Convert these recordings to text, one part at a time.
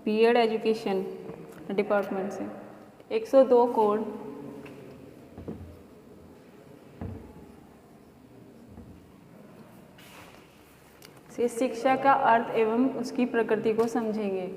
BEd education department से 102 code से शिक्षा का अर्थ एवं उसकी प्रकृति को समझेंगे।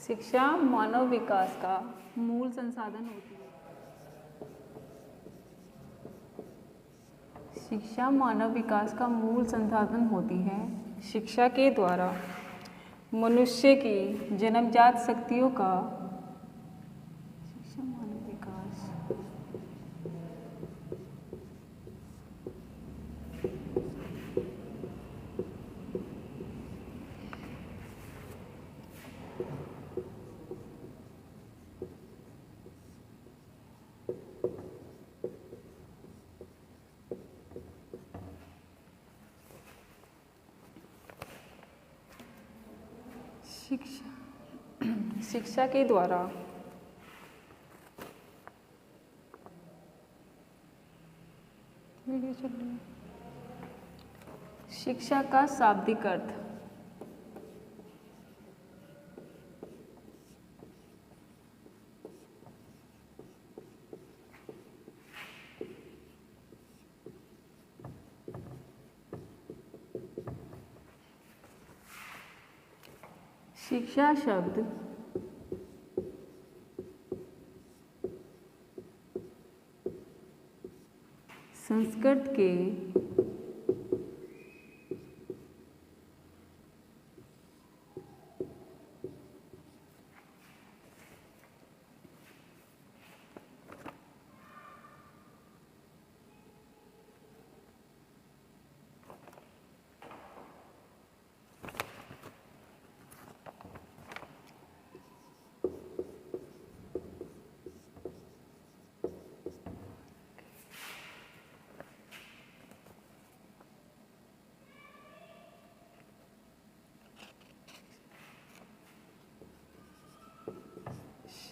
शिक्षा मानव विकास का मूल संसाधन होती है। शिक्षा मानव विकास का मूल संसाधन होती है। शिक्षा के द्वारा मनुष्य की जन्मजात शक्तियों का शिक्षा मानव विकास शिक्षा के द्वारा शिक्षा का शाब्दिक अर्थ शिक्षा शब्द संस्कृत के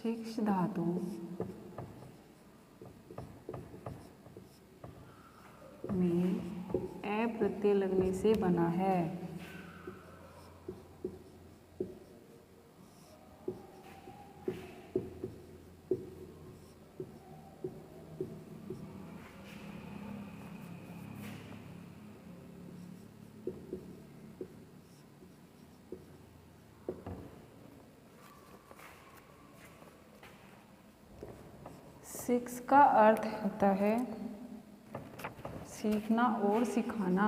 शिक्ष धातु में ए प्रत्यय लगने से बना है। शिक्ष का अर्थ होता है सीखना और सिखाना।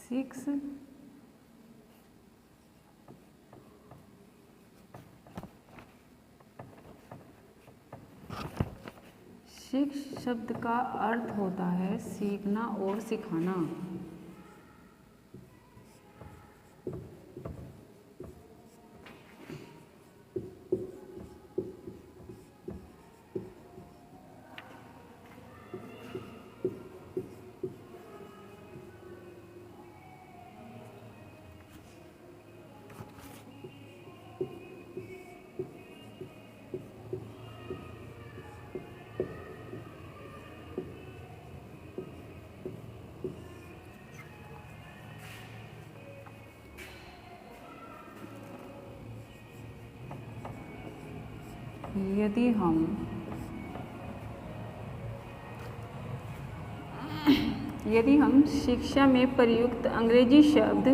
शिक्ष शिक्ष शब्द का अर्थ होता है सीखना और सिखाना। यदि हम शिक्षा में प्रयुक्त अंग्रेजी शब्द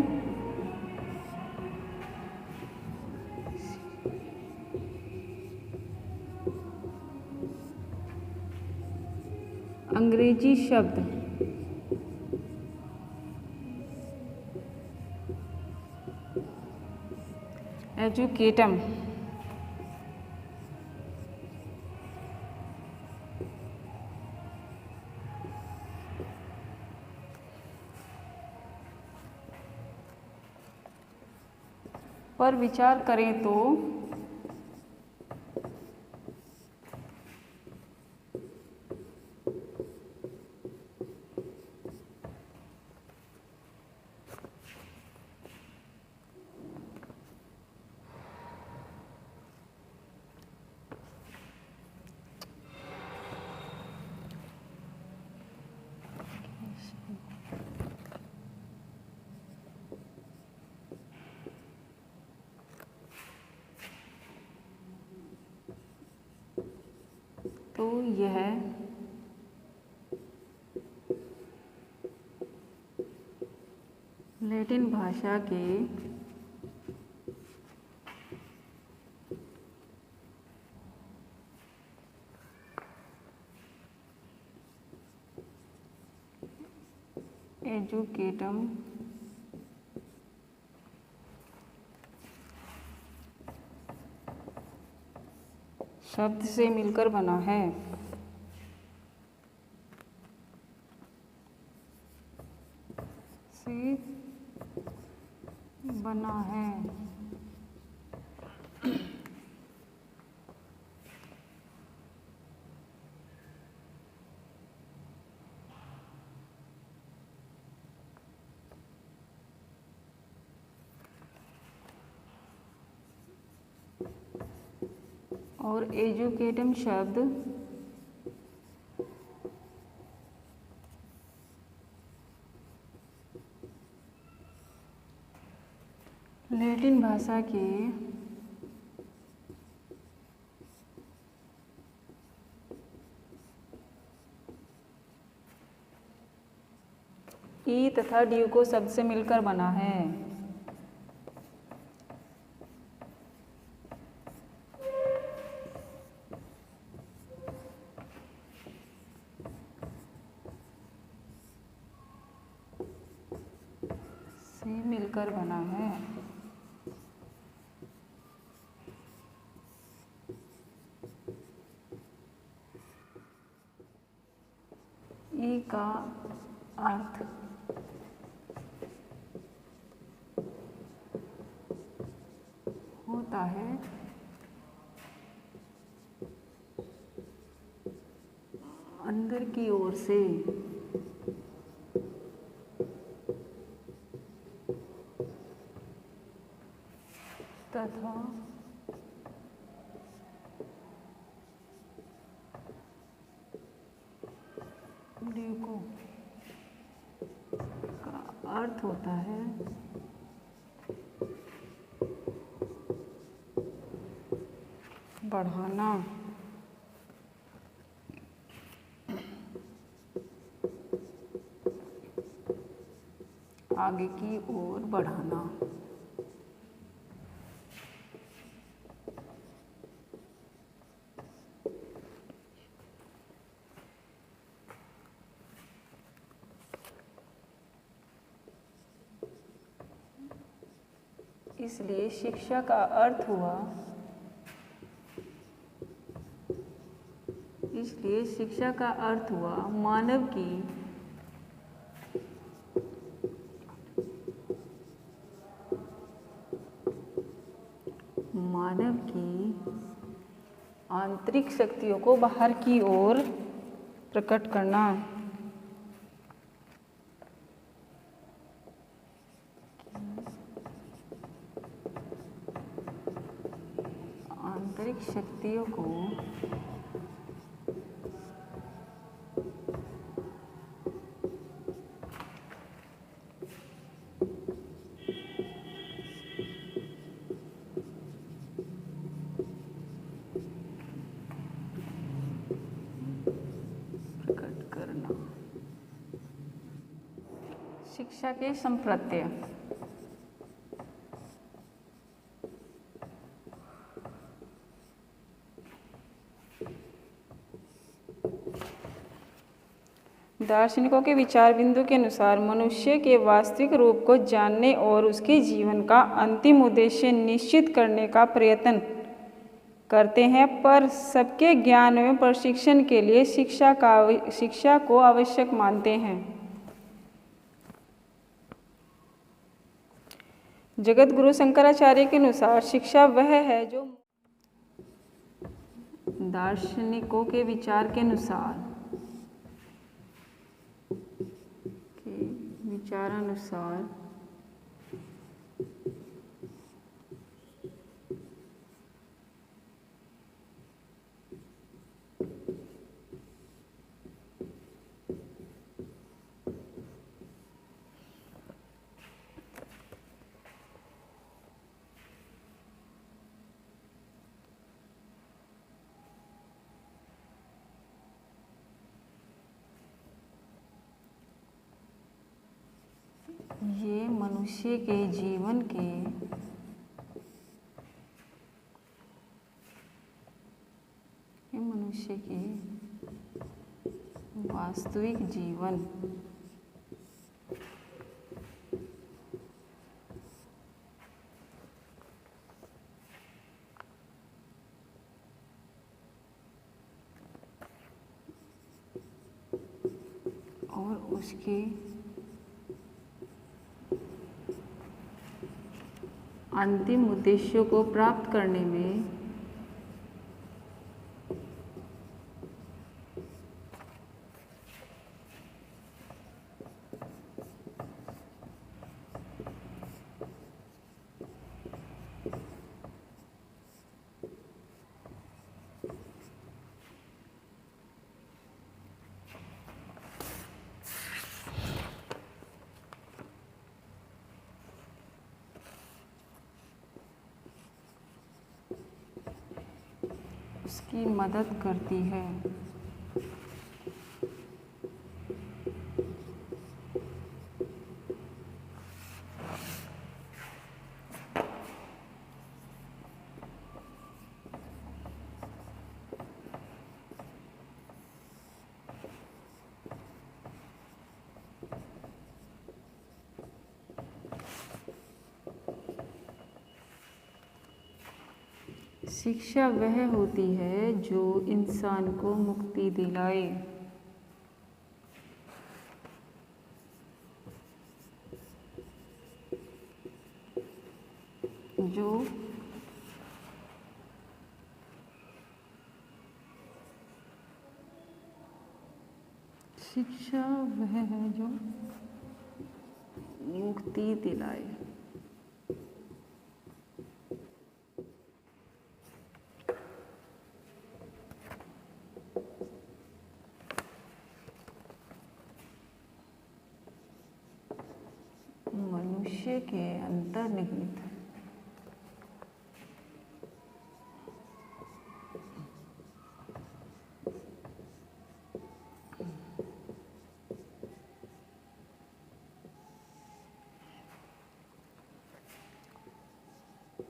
एजुकेटम पर विचार करें तो यह लैटिन भाषा के एजुकेटम शब्द से मिलकर बना है। और एजुकेटम शब्द लैटिन भाषा के ई तथा ड्यूको शब्द से मिलकर बना है। मिलकर बना है। ई का अर्थ होता है अंदर की ओर से तथा ड्यूको का अर्थ होता है बढ़ाना। आगे की ओर बढ़ाना। इसलिए शिक्षा का अर्थ हुआ मानव की आंतरिक शक्तियों को बाहर की ओर प्रकट करना। आंतरिक शक्तियों को प्रकट करना। शिक्षा के संप्रत्यय। दार्शनिकों के विचार बिंदु के अनुसार मनुष्य के वास्तविक रूप को जानने और उसके जीवन का अंतिम उद्देश्य निश्चित करने का प्रयत्न करते हैं, पर सबके ज्ञान एवं प्रशिक्षण के लिए शिक्षा को आवश्यक मानते हैं। जगत गुरु शंकराचार्य के अनुसार शिक्षा वह है जो दार्शनिकों के विचारानुसार ये मनुष्य के जीवन के वास्तविक जीवन और उसके अंतिम उद्देश्यों को प्राप्त करने में उसकी मदद करती है। शिक्षा वह होती है जो इंसान को मुक्ति दिलाए, शिक्षा वह है जो मुक्ति दिलाए। मनुष्य के अंतर्निहित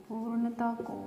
पूर्णता को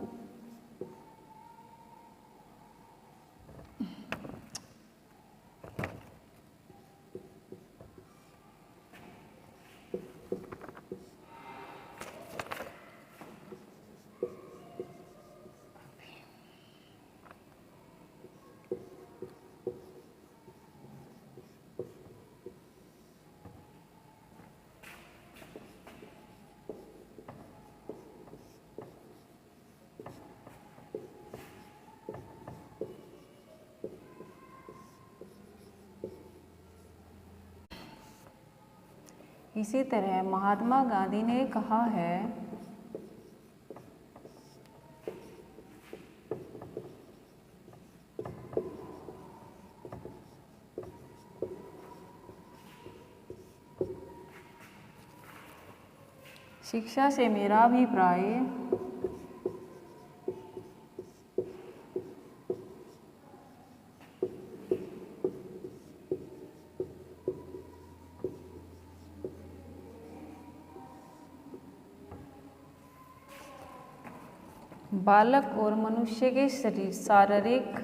इसी तरह महात्मा गांधी ने कहा है, शिक्षा से मेरा अभिप्राय बालक और मनुष्य के शारीरिक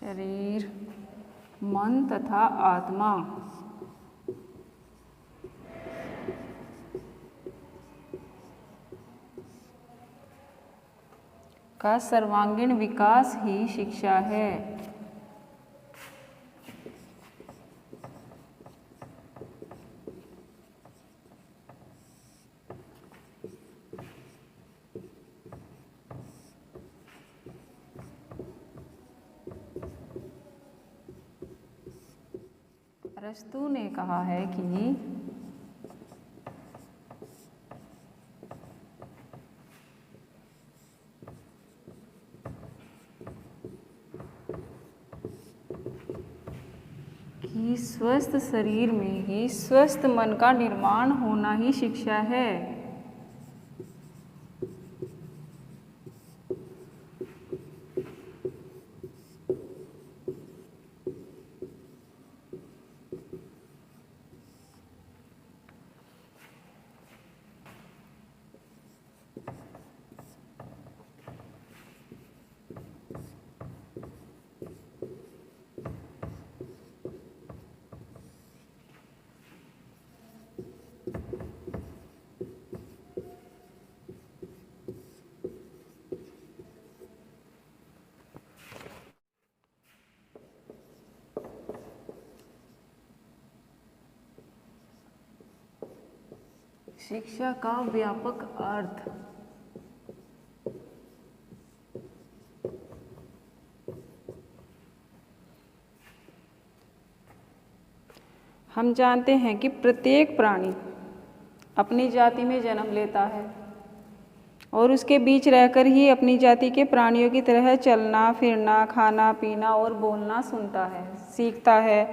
शरीर, मन तथा आत्मा का सर्वांगीण विकास ही शिक्षा है। अरस्तू ने कहा है कि स्वस्थ शरीर में ही स्वस्थ मन का निर्माण होना ही शिक्षा है। शिक्षा का व्यापक अर्थ हम जानते हैं कि प्रत्येक प्राणी अपनी जाति में जन्म लेता है और उसके बीच रहकर ही अपनी जाति के प्राणियों की तरह चलना फिरना, खाना पीना और बोलना सुनता है, सीखता है।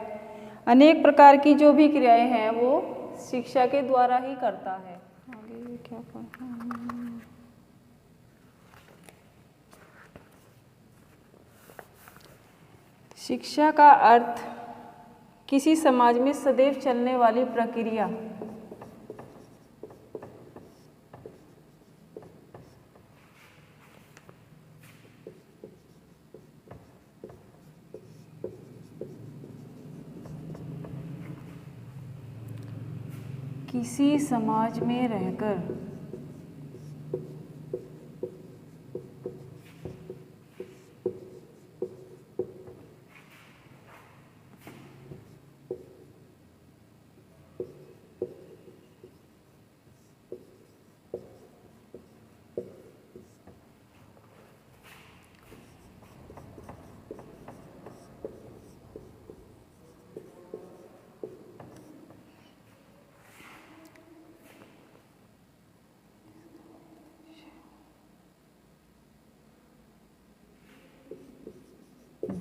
अनेक प्रकार की जो भी क्रियाएं हैं वो शिक्षा के द्वारा ही करता है। आगे क्या पढ़ा? शिक्षा का अर्थ किसी समाज में सदैव चलने वाली प्रक्रिया, किसी समाज में रहकर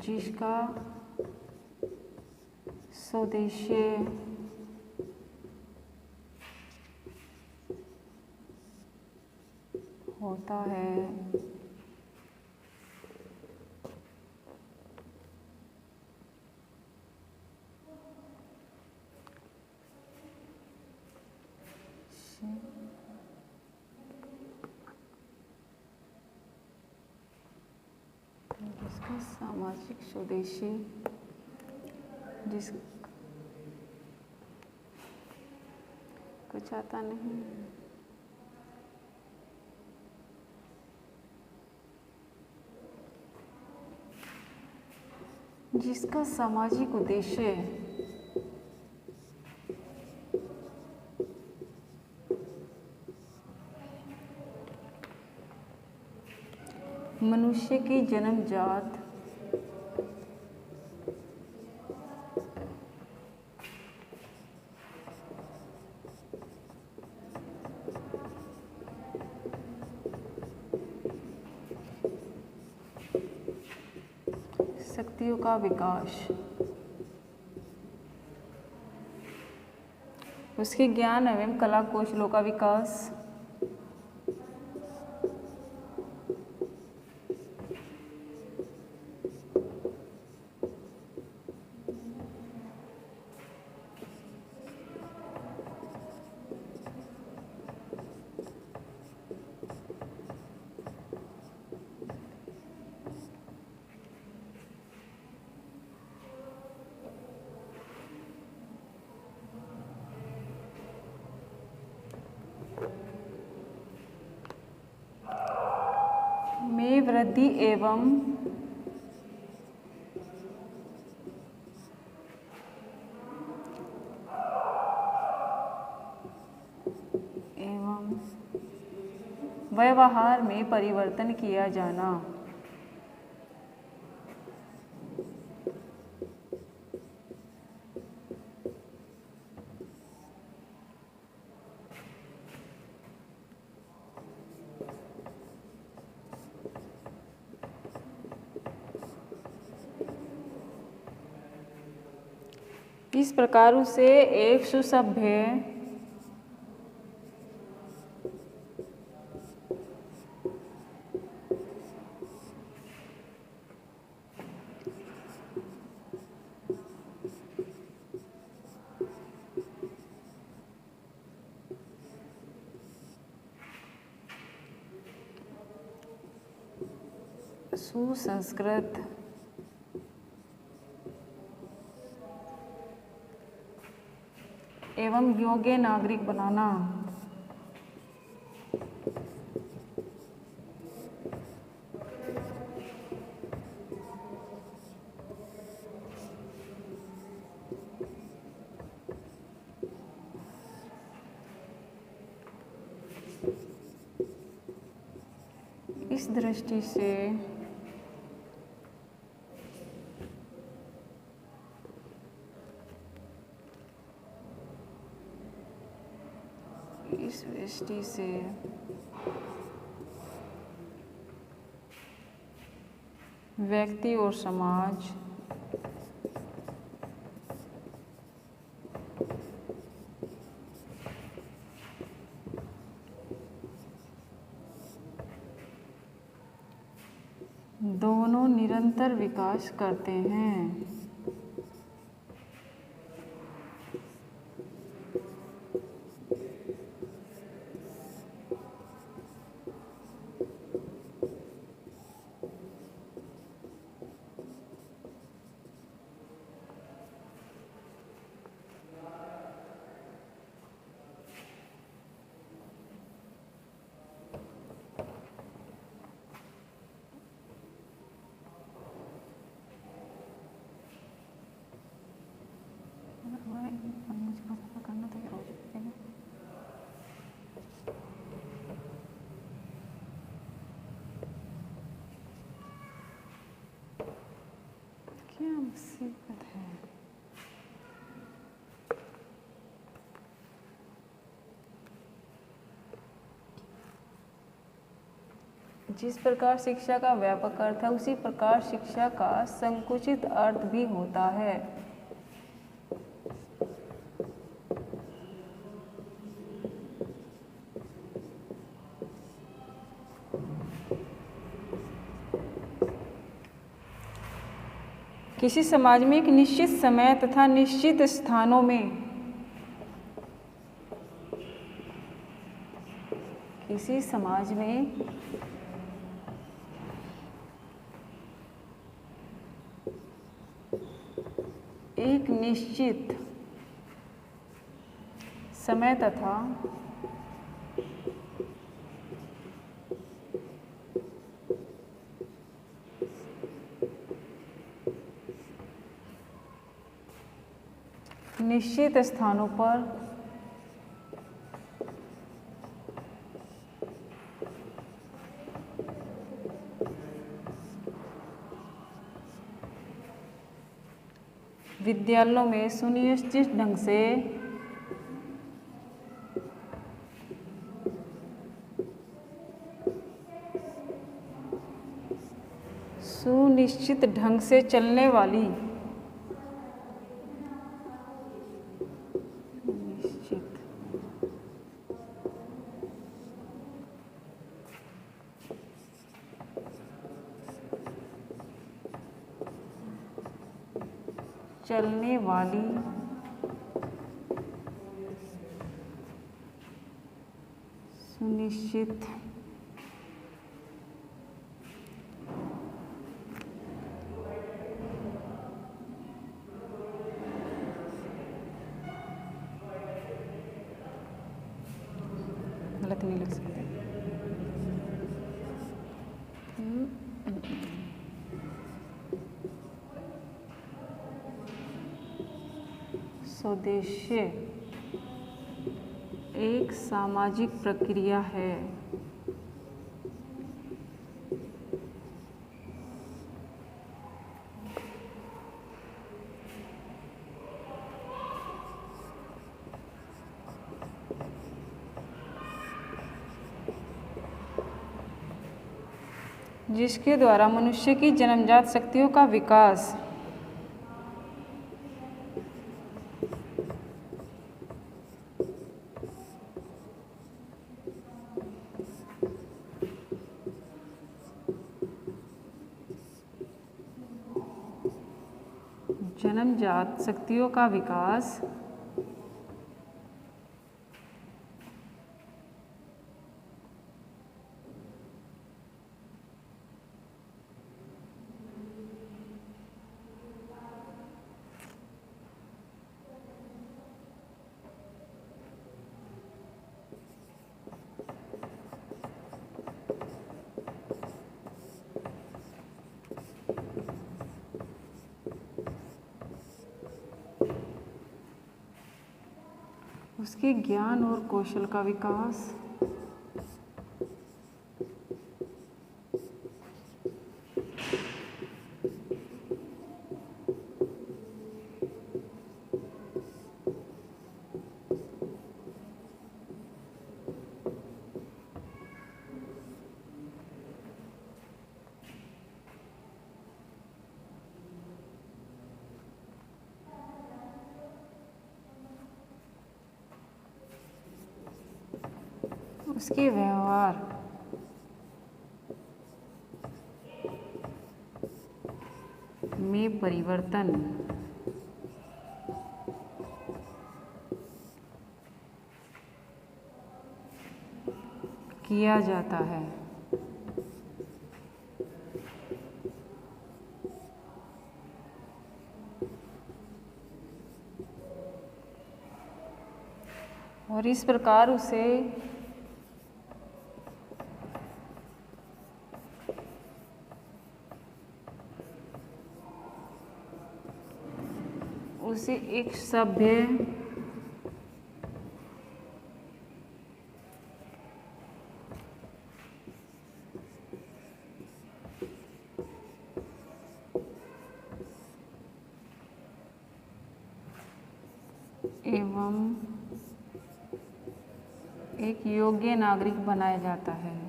जिसका स्वदेश्य होता है, जिसका सामाजिक स्वदेशी जिस कुछ आता नहीं, जिसका सामाजिक उद्देश्य मनुष्य की जन्मजात शक्तियों का विकास, उसके ज्ञान एवं कला कौशलों का विकास, वृद्धि एवं व्यवहार में परिवर्तन किया जाना। इस प्रकार उसे एक सुसभ्य सुसंस्कृत एवं योग्य नागरिक बनाना। इस दृष्टि से व्यक्ति और समाज दोनों निरंतर विकास करते हैं। क्या मुसीबत है। जिस प्रकार शिक्षा का व्यापक अर्थ है उसी प्रकार शिक्षा का संकुचित अर्थ भी होता है। किसी समाज में एक निश्चित समय तथा निश्चित स्थानों में किसी समाज में एक निश्चित समय तथा निश्चित स्थानों पर विद्यालयों में सुनिश्चित ढंग से चलने वाली सुनिश्चित गलत नहीं लिख सकते। स्वदेश्य एक सामाजिक प्रक्रिया है जिसके द्वारा मनुष्य की जन्मजात शक्तियों का विकास जन्मजात शक्तियों का विकास उसके ज्ञान और कौशल का विकास उसके व्यवहार में परिवर्तन किया जाता है। और इस प्रकार उसे एक सभ्य एवं एक योग्य नागरिक बनाया जाता है।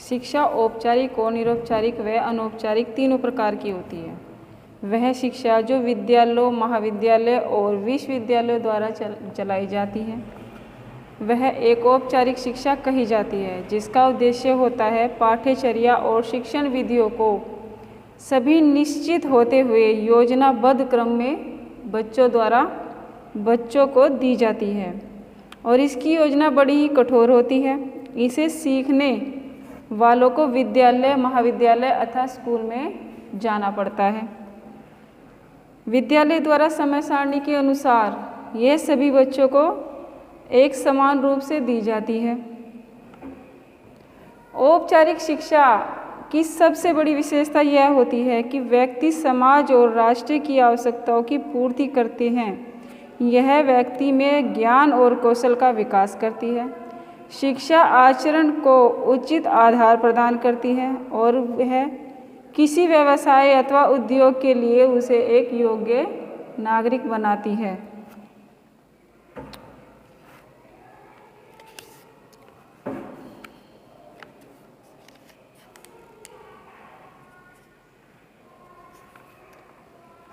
शिक्षा औपचारिक और निरौपचारिक व अनौपचारिक तीनों प्रकार की होती है। वह शिक्षा जो विद्यालयों, महाविद्यालय और विश्वविद्यालयों द्वारा चलाई जाती है वह एक औपचारिक शिक्षा कही जाती है, जिसका उद्देश्य होता है पाठ्यचर्या और शिक्षण विधियों को सभी निश्चित होते हुए योजनाबद्ध क्रम में बच्चों को दी जाती है और इसकी योजना बड़ी ही कठोर होती है। इसे सीखने वालों को विद्यालय, महाविद्यालय अथवा स्कूल में जाना पड़ता है। विद्यालय द्वारा समय सारणी के अनुसार यह सभी बच्चों को एक समान रूप से दी जाती है। औपचारिक शिक्षा की सबसे बड़ी विशेषता यह होती है कि व्यक्ति समाज और राष्ट्र की आवश्यकताओं की पूर्ति करते हैं। यह व्यक्ति में ज्ञान और कौशल का विकास करती है। शिक्षा आचरण को उचित आधार प्रदान करती है और वह किसी व्यवसाय अथवा उद्योग के लिए उसे एक योग्य नागरिक बनाती है।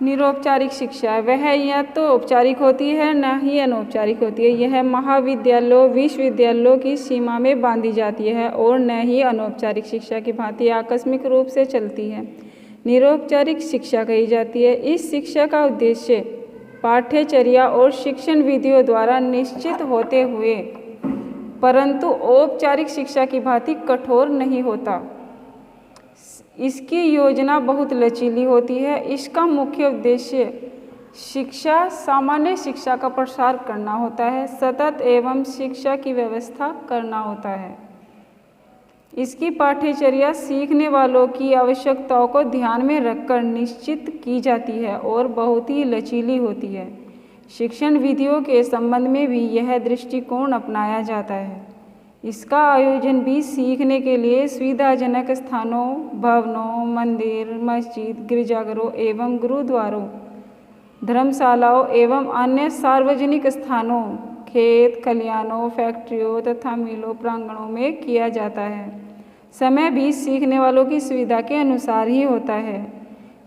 निरौपचारिक शिक्षा वह या तो औपचारिक होती है न ही अनौपचारिक होती है। यह महाविद्यालयों विश्वविद्यालयों की सीमा में बांधी जाती है और न ही अनौपचारिक शिक्षा की भांति आकस्मिक रूप से चलती है। निरौपचारिक शिक्षा कही जाती है। इस शिक्षा का उद्देश्य पाठ्यचर्या और शिक्षण विधियों द्वारा निश्चित होते हुए परंतु औपचारिक शिक्षा की भांति कठोर नहीं होता। इसकी योजना बहुत लचीली होती है। इसका मुख्य उद्देश्य शिक्षा सामान्य शिक्षा का प्रसार करना होता है, सतत एवं शिक्षा की व्यवस्था करना होता है। इसकी पाठ्यचर्या सीखने वालों की आवश्यकताओं को ध्यान में रखकर निश्चित की जाती है और बहुत ही लचीली होती है। शिक्षण विधियों के संबंध में भी यह दृष्टिकोण अपनाया जाता है। इसका आयोजन भी सीखने के लिए सुविधाजनक स्थानों, भवनों, मंदिर, मस्जिद, गिरजाघरों एवं गुरुद्वारों, धर्मशालाओं एवं अन्य सार्वजनिक स्थानों, खेत खलिहानों, फैक्ट्रियों तथा मिलों प्रांगणों में किया जाता है। समय भी सीखने वालों की सुविधा के अनुसार ही होता है।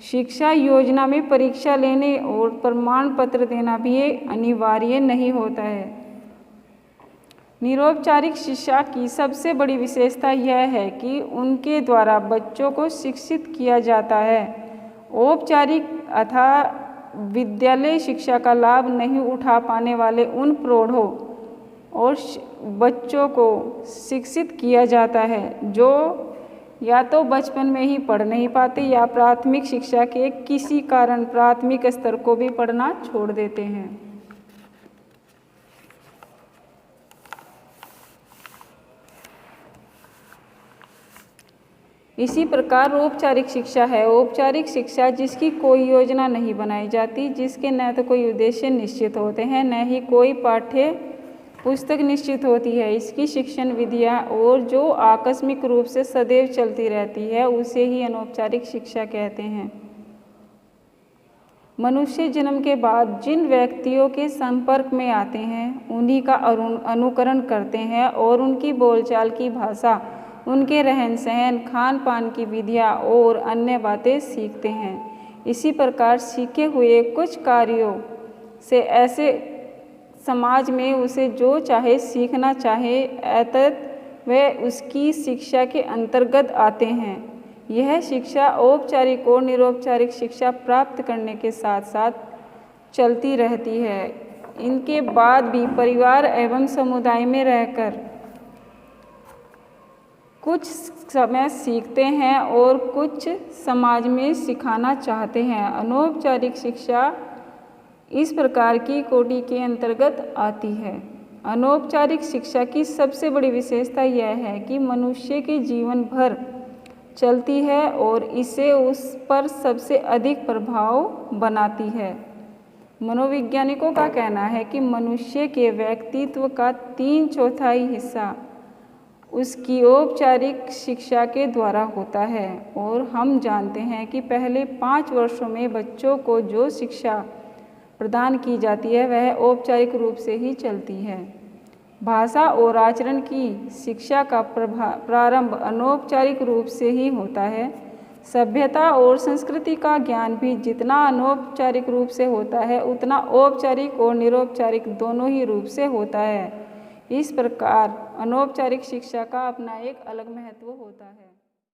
शिक्षा योजना में परीक्षा लेने और प्रमाण पत्र देना भी अनिवार्य नहीं होता है। निरौपचारिक शिक्षा की सबसे बड़ी विशेषता यह है कि उनके द्वारा बच्चों को शिक्षित किया जाता है। औपचारिक अथवा विद्यालय शिक्षा का लाभ नहीं उठा पाने वाले उन प्रौढ़ों और बच्चों को शिक्षित किया जाता है जो या तो बचपन में ही पढ़ नहीं पाते या प्राथमिक शिक्षा के किसी कारण प्राथमिक स्तर को भी पढ़ना छोड़ देते हैं। इसी प्रकार औपचारिक शिक्षा है। औपचारिक शिक्षा जिसकी कोई योजना नहीं बनाई जाती, जिसके न तो कोई उद्देश्य निश्चित होते हैं न ही कोई पाठ्य पुस्तक निश्चित होती है। इसकी शिक्षण विधियाँ और जो आकस्मिक रूप से सदैव चलती रहती है उसे ही अनौपचारिक शिक्षा कहते हैं। मनुष्य जन्म के बाद जिन व्यक्तियों के संपर्क में आते हैं उन्हीं का अनुकरण करते हैं और उनकी बोलचाल की भाषा, उनके रहन सहन, खान पान की विधियाँ और अन्य बातें सीखते हैं। इसी प्रकार सीखे हुए कुछ कार्यों से ऐसे समाज में उसे जो चाहे सीखना चाहे अतः वह उसकी शिक्षा के अंतर्गत आते हैं। यह शिक्षा औपचारिक और निरौपचारिक शिक्षा प्राप्त करने के साथ साथ चलती रहती है। इनके बाद भी परिवार एवं समुदाय में रहकर कुछ समय सीखते हैं और कुछ समाज में सिखाना चाहते हैं। अनौपचारिक शिक्षा इस प्रकार की कोटि के अंतर्गत आती है। अनौपचारिक शिक्षा की सबसे बड़ी विशेषता यह है कि मनुष्य के जीवन भर चलती है और इसे उस पर सबसे अधिक प्रभाव बनाती है। मनोवैज्ञानिकों का कहना है कि मनुष्य के व्यक्तित्व का 3/4 हिस्सा उसकी औपचारिक शिक्षा के द्वारा होता है और हम जानते हैं कि पहले 5 वर्षों में बच्चों को जो शिक्षा प्रदान की जाती है वह औपचारिक रूप से ही चलती है। भाषा और आचरण की शिक्षा का प्रारंभ अनौपचारिक रूप से ही होता है। सभ्यता और संस्कृति का ज्ञान भी जितना अनौपचारिक रूप से होता है उतना औपचारिक और निरौपचारिक दोनों ही रूप से होता है। इस प्रकार अनौपचारिक शिक्षा का अपना एक अलग महत्व होता है।